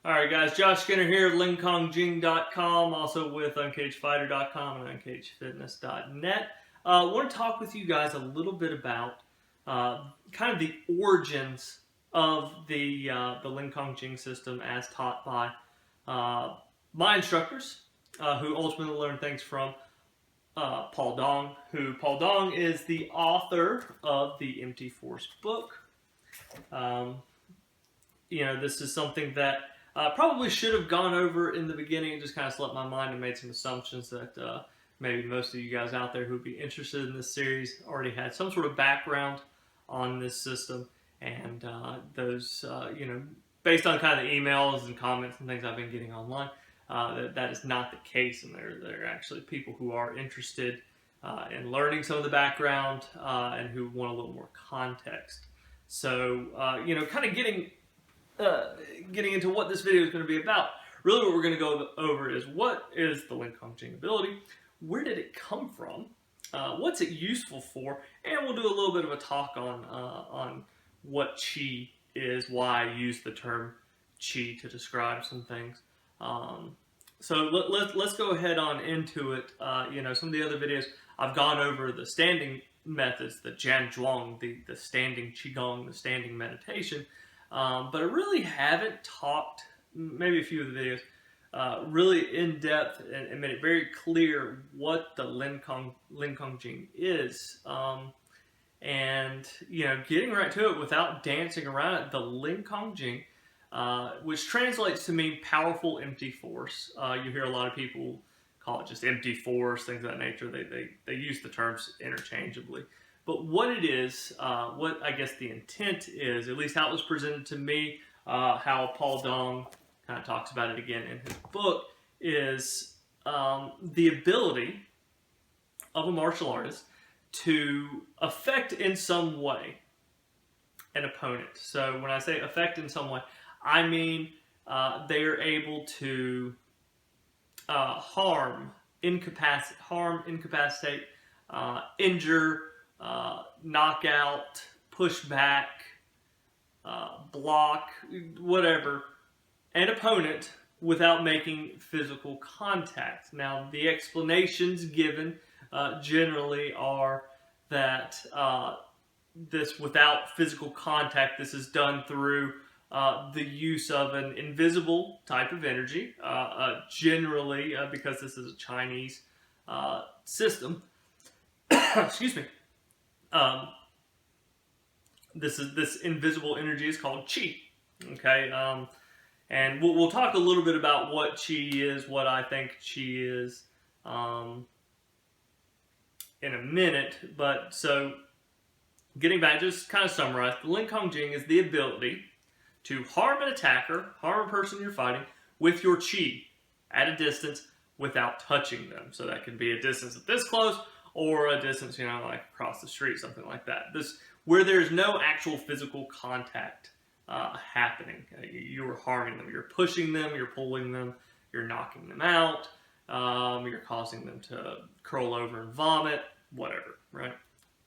Alright guys, Josh Skinner here, LingKongJing.com, also with UncagedFighter.com and UncagedFitness.net. I want to talk with you guys a little bit about kind of the origins of the Ling Kong Jing system as taught by my instructors, who ultimately learned things from Paul Dong, Paul Dong is the author of the Empty Force book. This is something that probably should have gone over in the beginning and just kind of slipped my mind and made some assumptions that maybe most of you guys out there who would be interested in this series already had some sort of background on this system. And those, based on kind of the emails and comments and things I've been getting online, that is not the case. And there are actually people who are interested in learning some of the background and who want a little more context. So, kind of getting into what this video is going to be about. Really what we're going to go over is what is the Ling Kong Jing ability, where did it come from, what's it useful for, and we'll do a little bit of a talk on what Qi is, why I use the term Qi to describe some things. So let's go ahead on into it. Some of the other videos I've gone over the standing methods, the Jian Zhuang, the standing Qigong, the standing meditation. But I really haven't talked, maybe a few of the videos, really in depth and made it very clear what the Ling Kong Jing is. Getting right to it without dancing around it, the Ling Kong Jing, which translates to mean powerful empty force. You hear a lot of people call it just empty force, things of that nature. They use the terms interchangeably. But what it is, what I guess the intent is, at least how it was presented to me, how Paul Dong kind of talks about it again in his book, is the ability of a martial artist to affect in some way an opponent. So when I say affect in some way, I mean they are able to harm, incapacitate, injure, knock out, push back, block, whatever, an opponent without making physical contact. Now, the explanations given generally are that this without physical contact, this is done through the use of an invisible type of energy, generally because this is a Chinese system. Excuse me. This invisible energy is called Qi. Okay, and we'll talk a little bit about what Qi is, what I think Qi is, in a minute. But so, getting back, just kind of summarize, the Ling Kong Jing is the ability to harm an attacker, harm a person you're fighting, with your Qi at a distance without touching them. So that can be a distance this close, or a distance, like across the street, something like that. Where there's no actual physical contact happening. You're harming them. You're pushing them. You're pulling them. You're knocking them out. You're causing them to curl over and vomit. Whatever, right?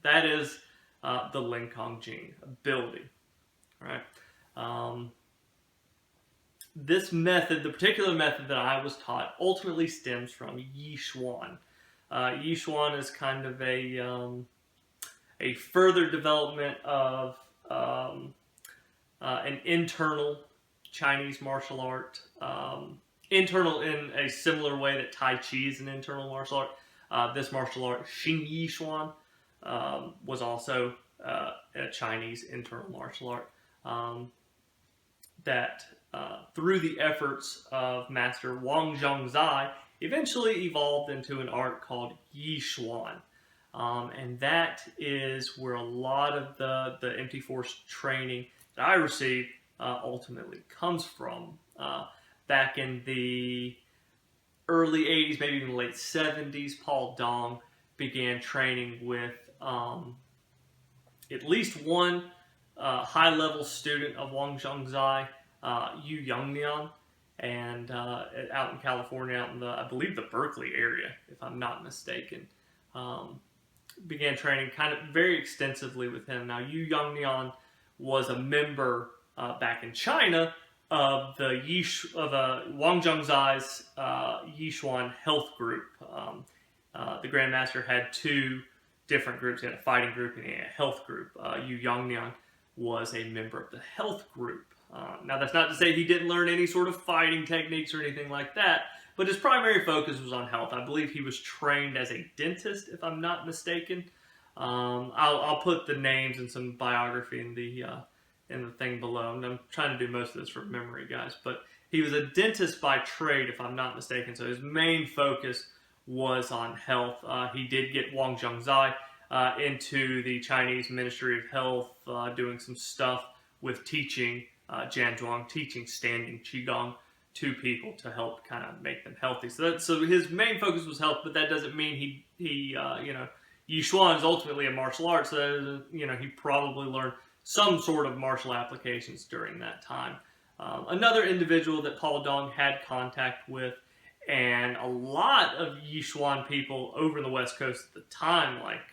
That is the Ling Kong Jing ability, right? This method, the particular method that I was taught, ultimately stems from Yixuan. Yixuan is kind of a further development of an internal Chinese martial art. Internal in a similar way that Tai Chi is an internal martial art. This martial art, Xing Yixuan, was also a Chinese internal martial art that, through the efforts of Master Wang Zhongzai, eventually evolved into an art called Yixuan. And that is where a lot of the empty force training that I received ultimately comes from. Back in the early 80s, maybe even late 70s, Paul Dong began training with at least one high-level student of Wang Zhongzai, Yu Yongnian, and out in California, out in I believe the Berkeley area, if I'm not mistaken. Began training kind of very extensively with him. Now, Yu Yongnian was a member back in China of the Wang Zhangzai's Yishuan health group. The Grandmaster had two different groups. He had a fighting group and he had a health group. Yu Yangnian was a member of the health group. Now, that's not to say he didn't learn any sort of fighting techniques or anything like that, but his primary focus was on health. I believe he was trained as a dentist, if I'm not mistaken. I'll put the names and some biography in the thing below. And I'm trying to do most of this from memory, guys. But he was a dentist by trade, if I'm not mistaken. So his main focus was on health. He did get Wang Zhangzai into the Chinese Ministry of Health, doing some stuff with teaching Jianzhuang, teaching standing Qigong to people to help kind of make them healthy. So his main focus was health, but that doesn't mean he Yishuan is ultimately a martial arts, so he probably learned some sort of martial applications during that time. Another individual that Paul Dong had contact with, and a lot of Yishuan people over the West Coast at the time, like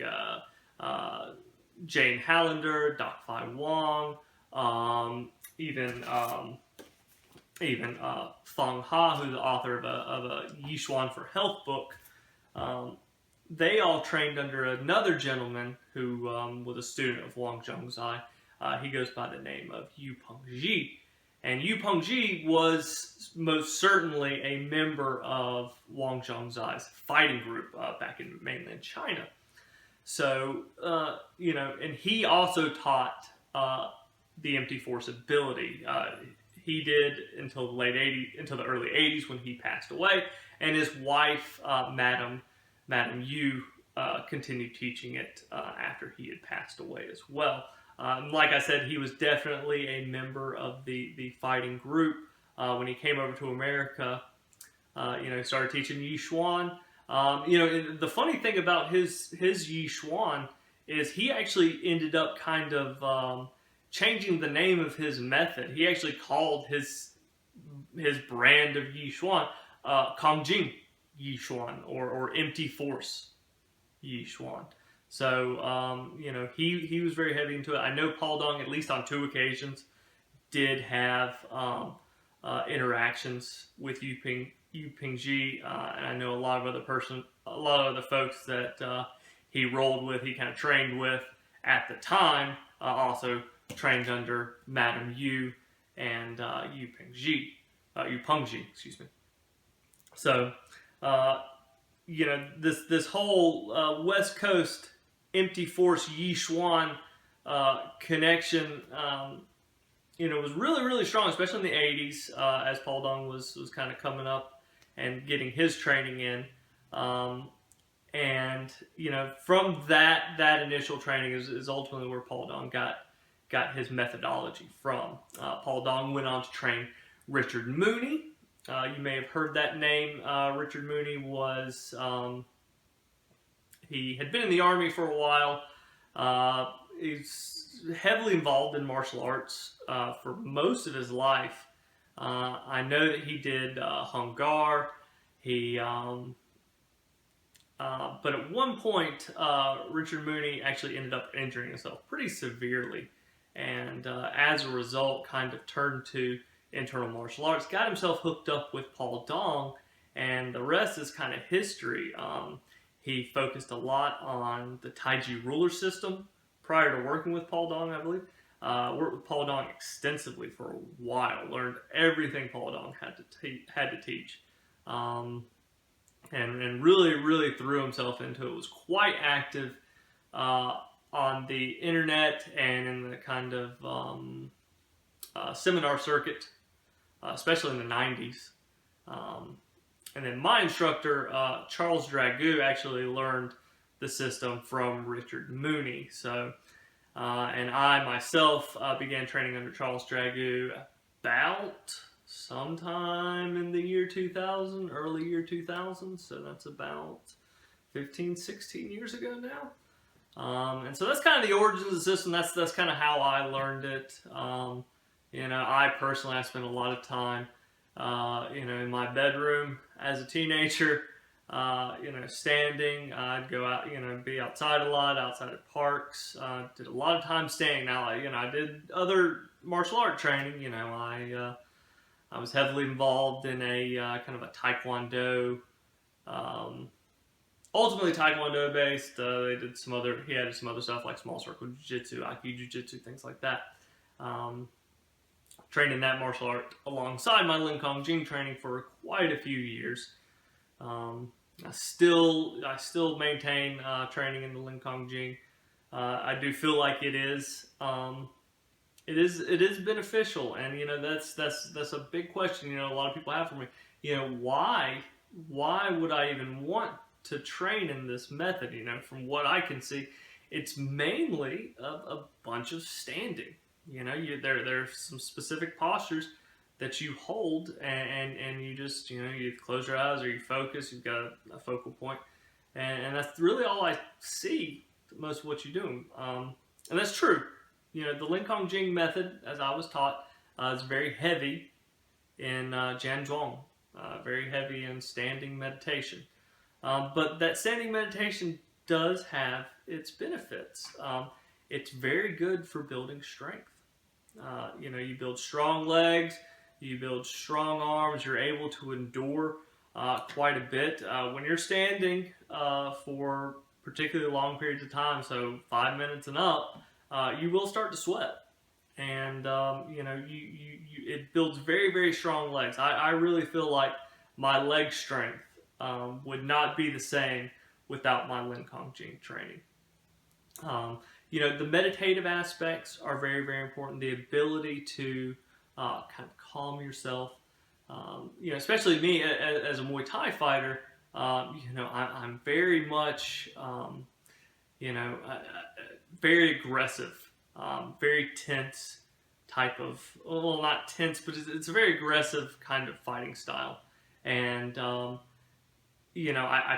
Jane Hallander, Doc Fai Wong, even Fang Ha, who's the author of a Yishuan for Health book. They all trained under another gentleman who was a student of Wang Zhangzai. He goes by the name of Yu Pengji. And Yu Pengji was most certainly a member of Wang Zhangzai's fighting group back in mainland China. So, and he also taught the empty force ability. He did until the early 80s when he passed away. And his wife, Madame Yu, continued teaching it after he had passed away as well. Like I said, he was definitely a member of the fighting group. When he came over to America, he started teaching Yishuan. The funny thing about his Yishuan is he actually ended up kind of changing the name of his method. He actually called his brand of Yishuan Kong Jing Yishuan or Empty Force Yishuan. So, he was very heavy into it. I know Paul Dong, at least on 2 occasions, did have interactions with Yu Pengji, and I know a lot of other folks that he rolled with, he kind of trained with at the time, also trained under Madame Yu and Yu Pengji, excuse me. So, this whole West Coast empty force Yishuan connection, was really, really strong, especially in the 80s, as Paul Dong was kind of coming up and getting his training in. And from that initial training is ultimately where Paul Dong got his methodology from. Paul Dong went on to train Richard Mooney. You may have heard that name. Richard Mooney was, he had been in the Army for a while. He's heavily involved in martial arts for most of his life. I know that he did Hung Gar. But at one point, Richard Mooney actually ended up injuring himself pretty severely. And as a result, kind of turned to internal martial arts, got himself hooked up with Paul Dong, and the rest is kind of history. He focused a lot on the Taiji ruler system prior to working with Paul Dong, I believe. Worked with Paul Dong extensively for a while, learned everything Paul Dong had to teach, and really, really threw himself into it. Was quite active on the internet and in the kind of seminar circuit, especially in the 90s. And then my instructor, Charles Dragoo, actually learned the system from Richard Mooney. So, and I myself began training under Charles Dragoo about sometime in the year 2000, early year 2000. So that's about 15, 16 years ago now. And so that's kind of the origins of the system. That's kind of how I learned it. I personally, I spent a lot of time, in my bedroom as a teenager, standing. I'd go out, be outside a lot, outside at parks. Did a lot of time standing. Now, I did other martial art training. I I was heavily involved in a kind of a taekwondo, um, ultimately taekwondo based. They did some other, he added some other stuff like small circle jiu-jitsu, Aikido jiu-jitsu, things like that. Um, Trained in that martial art alongside my Ling Kong Jing training for quite a few years. I still maintain training in the Ling Kong Jing. I do feel like it is beneficial, and that's a big question. A lot of people have for me. Why would I even want to train in this method? From what I can see, it's mainly a bunch of standing. There's some specific postures that you hold, and you just you close your eyes or you focus. You've got a focal point, and that's really all I see most of what you're doing. And that's true. The Ling Kong Jing method, as I was taught, is very heavy in Jian Zhuang, very heavy in standing meditation. But that standing meditation does have its benefits. It's very good for building strength. You build strong legs, you build strong arms, you're able to endure quite a bit. When you're standing for particularly long periods of time, so 5 minutes and up, you will start to sweat. And, it builds very, very strong legs. I really feel like my leg strength would not be the same without my Ling Kong Jing training. The meditative aspects are very, very important. The ability to kind of calm yourself. Especially me as a Muay Thai fighter, I'm very much, very aggressive, very tense type of, well, not tense, but it's a very aggressive kind of fighting style. And, I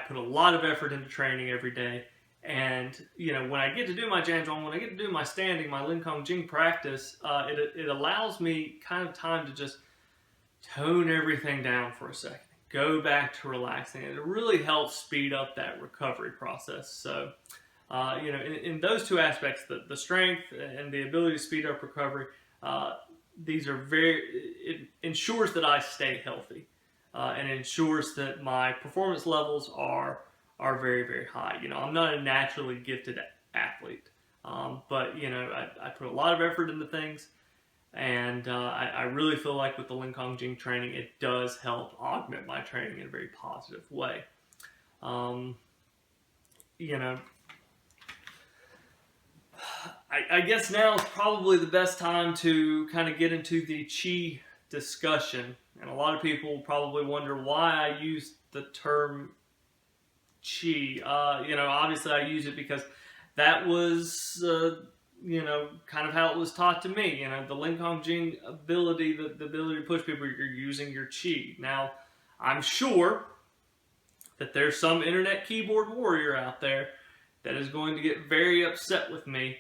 put a lot of effort into training every day. And, when I get to do my Jian Zhuang, when I get to do my standing, my Ling Kong Jing practice, it allows me kind of time to just tone everything down for a second. Go back to relaxing. And it really helps speed up that recovery process. So, in those two aspects, the strength and the ability to speed up recovery, these are it ensures that I stay healthy. And ensures that my performance levels are very, very high. I'm not a naturally gifted athlete, but I put a lot of effort into things, and I really feel like with the Ling Kong Jing training, it does help augment my training in a very positive way. I guess now is probably the best time to kind of get into the Qi discussion. And a lot of people probably wonder why I use the term Qi. Obviously I use it because that was, kind of how it was taught to me. The Ling Kong Jing ability, the ability to push people, you're using your Qi. Now, I'm sure that there's some internet keyboard warrior out there that is going to get very upset with me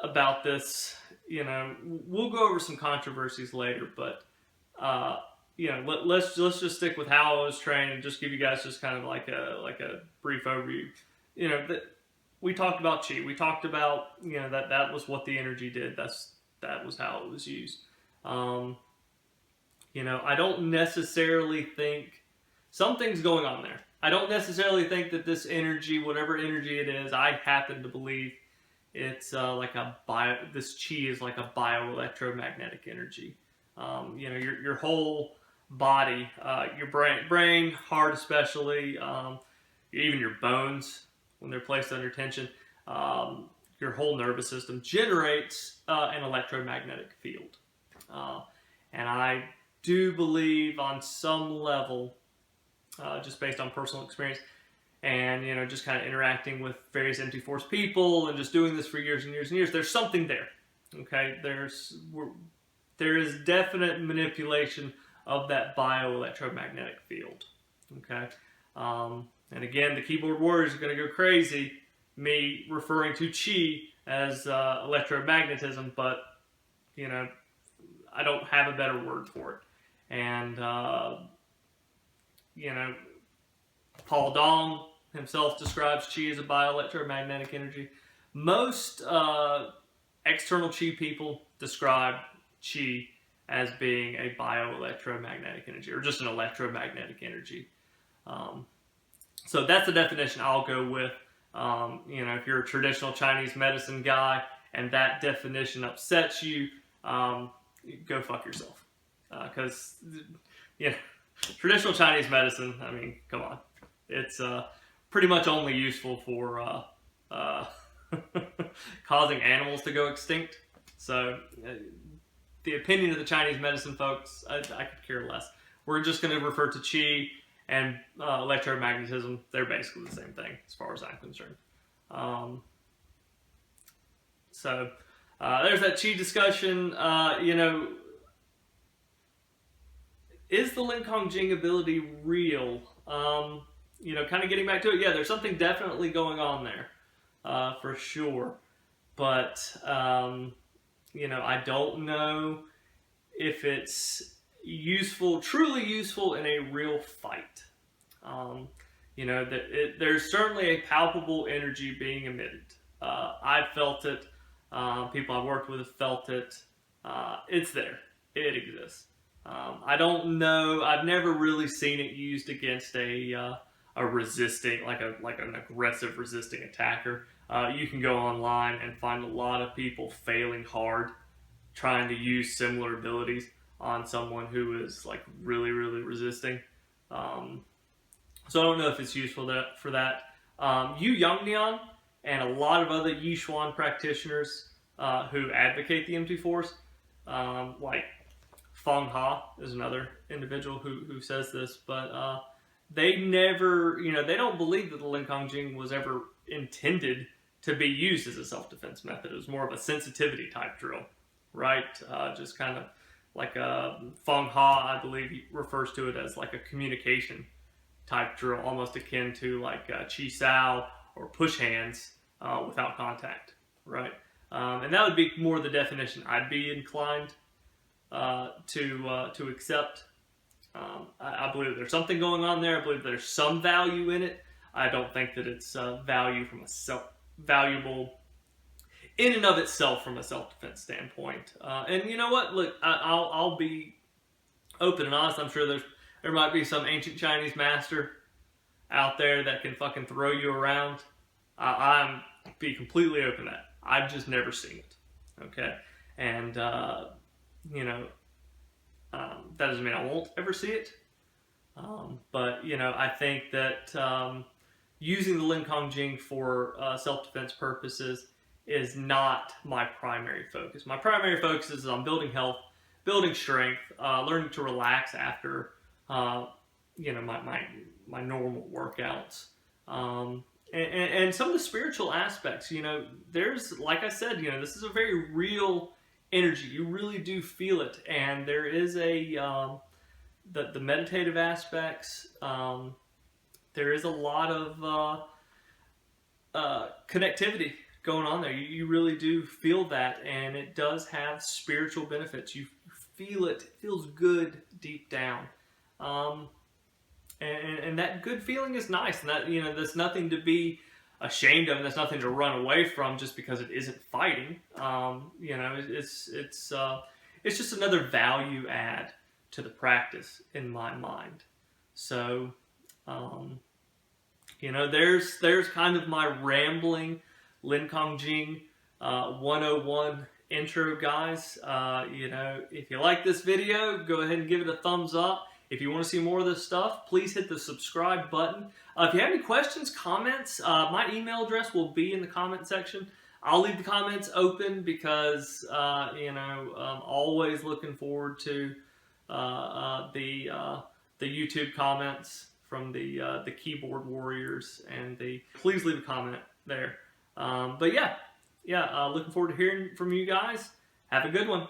about this. We'll go over some controversies later, but let's just stick with how I was trained and just give you guys just kind of like a brief overview. We talked about Qi. We talked about that was what the energy did. That was how it was used. I don't necessarily think something's going on there. I don't necessarily think that this energy, whatever energy it is, I happen to believe it's this Qi is like a bioelectromagnetic energy. Your whole body, your brain, heart especially, even your bones when they're placed under tension, your whole nervous system generates an electromagnetic field. And I do believe on some level, just based on personal experience, and just kind of interacting with various empty force people and just doing this for years and years and years, there's something there. Okay, there is definite manipulation of that bioelectromagnetic field. Okay, and again, the keyboard warriors are going to go crazy me referring to Qi as electromagnetism, but I don't have a better word for it. And Paul Dong himself describes Qi as a bioelectromagnetic energy. Most external Qi people describe Qi as being a bioelectromagnetic energy, or just an electromagnetic energy. So that's the definition I'll go with. If you're a traditional Chinese medicine guy and that definition upsets you, go fuck yourself. Because, traditional Chinese medicine, I mean, come on. It's pretty much only useful for causing animals to go extinct. So, the opinion of the Chinese medicine folks, I could care less. We're just going to refer to qi and electromagnetism. They're basically the same thing as far as I'm concerned. There's that qi discussion. Is the Ling Kong Jing ability real? Kind of getting back to it, yeah, there's something definitely going on there, for sure. But, I don't know if it's truly useful in a real fight. There's certainly a palpable energy being emitted. I've felt it. People I've worked with have felt it. It's there. It exists. I don't know. I've never really seen it used against a resisting, like an aggressive resisting attacker. You can go online and find a lot of people failing hard trying to use similar abilities on someone who is like really, really resisting. So I don't know if it's useful for that. Yu Yongnian and a lot of other Yishuan practitioners who advocate the empty force, like Feng Ha is another individual who says this, but they never, they don't believe that the Ling Kong Jing was ever intended to be used as a self-defense method. It was more of a sensitivity type drill, right? Just kind of like Feng Ha, I believe, he refers to it as like a communication type drill, almost akin to like Chi Sao or push hands without contact, right? And that would be more the definition I'd be inclined to accept. I believe there's something going on there. I believe there's some value in it. I don't think that it's valuable in and of itself from a self-defense standpoint. And you know what? Look, I'll be open and honest. I'm sure there might be some ancient Chinese master out there that can fucking throw you around. I'm be completely open to that. I've just never seen it. Okay, and that doesn't mean I won't ever see it. But I think that using the Ling Kong Jing for self-defense purposes is not my primary focus. My primary focus is on building health, building strength, learning to relax after my normal workouts, and some of the spiritual aspects. There's, like I said, this is a very real energy. You really do feel it, and there is the meditative aspects. There is a lot of connectivity going on there. You really do feel that, and it does have spiritual benefits. You feel it. It feels good deep down. And that good feeling is nice, and that there's nothing to be ashamed of, and there's nothing to run away from just because it isn't fighting. It's just another value add to the practice in my mind. So, there's kind of my rambling Ling Kong Jing 101 intro, guys. If you like this video, go ahead and give it a thumbs up. If you want to see more of this stuff, please hit the subscribe button. If you have any questions, comments, my email address will be in the comment section. I'll leave the comments open because, I'm always looking forward to the YouTube comments from the keyboard warriors, and please leave a comment there. Looking forward to hearing from you guys. Have a good one.